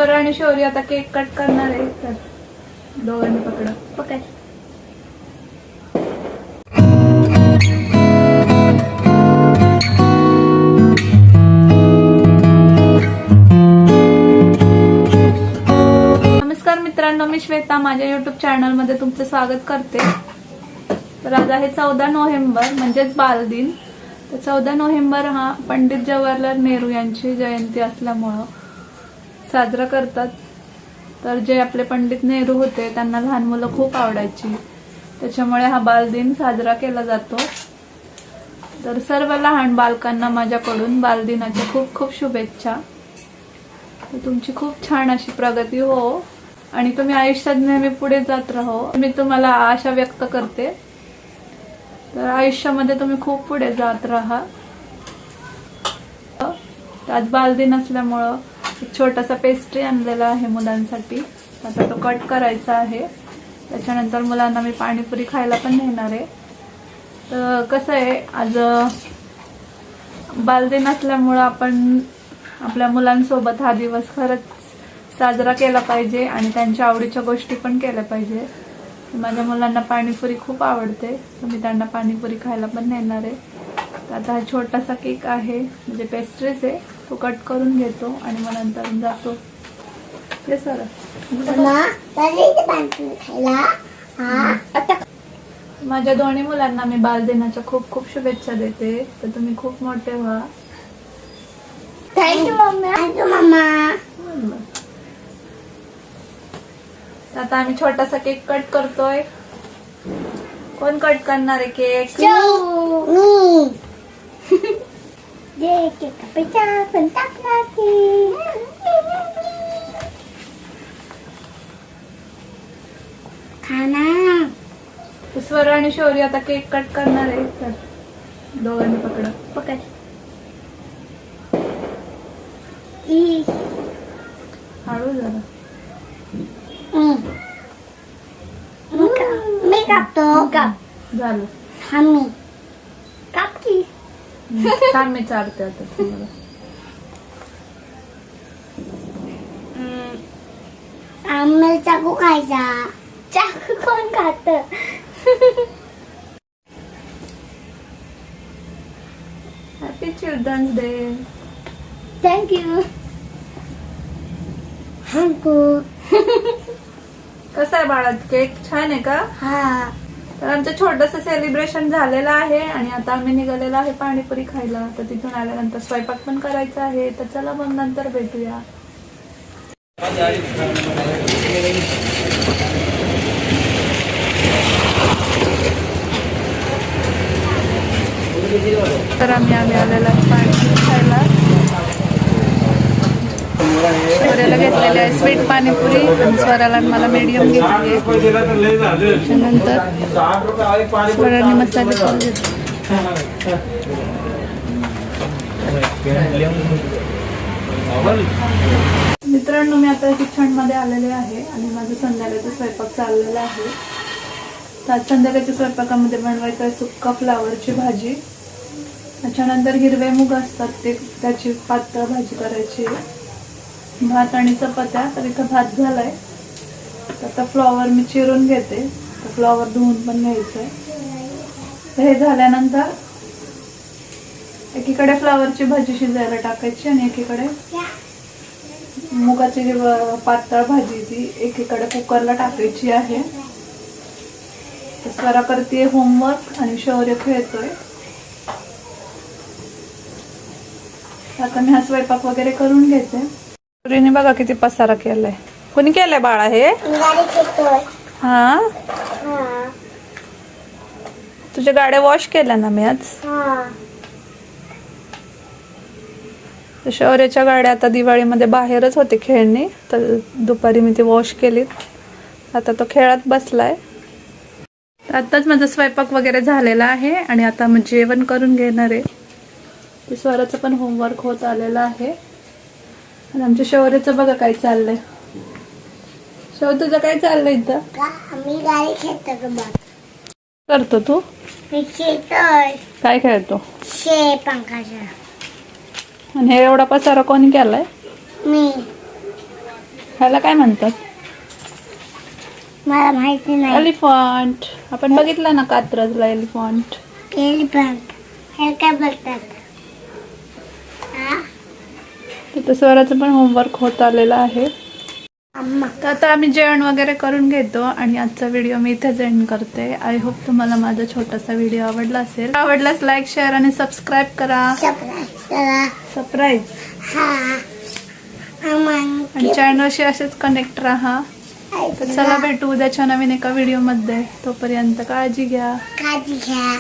स्वर आणि शौर्य आता केक कट करणार आहे, तर दोघांनी पकड. नमस्कार मित्रांनो, मी श्वेता माझ्या युट्यूब चॅनल मध्ये तुमचं स्वागत करते. तर आज आहे 14 नोव्हेंबर म्हणजेच बालदिन. तर 14 नोव्हेंबर हा पंडित जवाहरलाल नेहरू यांची जयंती असल्यामुळं साजरा करतात. तर जे आपले पंडित नेहरू होते त्यांना लहान मुलं खूप आवडायची, त्याच्यामुळे हा बालदिन साजरा केला जातो. तर सर्व लहान बालकांना माझ्याकडून बालदिनाच्या खूप खूप शुभेच्छा. तुमची खूप छान अशी प्रगती हो आणि तुम्ही आयुष्यात नेहमी पुढे जात राहो, मी तुम्हाला आशा व्यक्त करते. तर आयुष्यामध्ये तुम्ही खूप पुढे जात राहा. आज बालदिन असल्यामुळं एक छोटासा पेस्ट्री आणलेला आहे मुलांसाठी. आता तो कट करायचा आहे. त्याच्यानंतर मुलांना मी पाणीपुरी खायला पण नेणार आहे. तर कसं आहे, आज बालदिन असल्यामुळं आपण आपल्या मुलांसोबत हा दिवस खरंच साजरा केला पाहिजे आणि त्यांच्या आवडीच्या गोष्टी पण केल्या पाहिजे. माझ्या मुलांना पाणीपुरी खूप आवडते, तर मी त्यांना पाणीपुरी खायला पण नेणार आहे. तर आता हा छोटासा केक आहे, म्हणजे पेस्ट्रीज आहे, तो कट करून घेतो आणि मग नंतर जातो. ते सर माझ्या दोन्ही मुलांना मी बालदिनाच्या खूप खूप शुभेच्छा देते. तर तुम्ही खूप मोठे व्हा. Thank you mamma. आता आम्ही छोटासा केक कट करतोय. कोण कट करणार आहे केक? स्वर आणि शौर्य आता केक कट करणार आहे, तर दोघांनी पकड. हळू जरा. मी कापतो. झालं. आम्ही कापकी थांब मी चालते आता तुम्हाला. आम्हाला चाकू खायचा. चाकू कोण खात? Happy children's day. थँक्यू. कसं आहे बाळा केक? छान आहे का? हा. तर आमचं छोटंसं सेलिब्रेशन झालेलं आहे आणि आता आम्ही निघालेलो आहे पाणीपुरी खायला. तर तिथून आल्यानंतर स्वयंपाक पण करायचा आहे. तर चला मग नंतर भेटूया. तर आम्ही आलेलो आहे पाणीपुरी खायला. स्वराला घेतलेली आहे स्वीट पाणीपुरी आणि स्वराला मला मीडियम घेतली. त्यानंतर स्वराने मसाले पाव घेतले. मित्रांनो, मी आता किचन मध्ये आलेले आहे आणि माझं संध्याकाळचा स्वयंपाक चाललेला आहे. तर संध्याकाळच्या स्वयंपाकामध्ये बनवायचं आहे सुक्का फ्लावरची भाजी. त्याच्यानंतर हिरवे मूग असतात ते, त्याची पातळ भाजी करायची. भात आणि चपात्या. तर इथं भात झालाय. आता फ्लॉवर मी चिरून घेते. तर फ्लॉवर धुवून पण घ्यायचंय. तर हे झाल्यानंतर एकीकडे फ्लॉवरची भाजी शिजायला टाकायची आणि एकीकडे मुगाची पातळ भाजी ती एकीकडे कुकरला टाकायची आहे. तर स्वरा करते होमवर्क आणि शौर्य खेळतोय. आता मी हा स्वयंपाक वगैरे करून घेते. शौर्यने बघा किती पसारा केलाय. कोणी केलंय बाळा हे? हा, तुझ्या गाड्या वॉश केल्या ना मी आज. शौर्याच्या गाड्या आता दिवाळीमध्ये बाहेरच होते खेळणी, तर दुपारी मी ती वॉश केली. आता तो खेळत बसलाय. आताच माझा स्वयंपाक वगैरे झालेला आहे आणि आता मग जेवण करून घेणार आहे. ते स्वराचं पण होमवर्क होत आलेलं आहे आणि आमच्या शौर्याचं बघा काय चाललंय. शौर्य तुझं काय चाललंय इथं? मी गाडी खेळतो. करतो तू? मी खेळतोय. काय खेळतो? पंखाचा. आणि हे एवढा पसारा कोणी केलाय? मी. ह्याला काय म्हणतात? मला माहिती नाही. एलिफंट. आपण बघितलं ना कात्रजला एलिफंट. एलिफंट हे काय बोलतात? हा? तिथं स्वराचं पण होमवर्क होत आलेलं आहे. अम्मा. तर आता आम्ही जेवण वगैरे करून घेतो आणि आजचा व्हिडिओ मी इथेच एंड करते. आय होप तुम्हाला माझा छोटासा व्हिडिओ आवडला असेल. आवडल्यास लाईक, शेअर आणि सबस्क्राईब करा. चला. सरप्राईज. हा. आणि चॅनलशी असेच कनेक्ट राहा. तर चला भेटू उद्याच्या नवीन एका व्हिडिओमध्ये. तोपर्यंत काळजी घ्या. काळजी घ्या.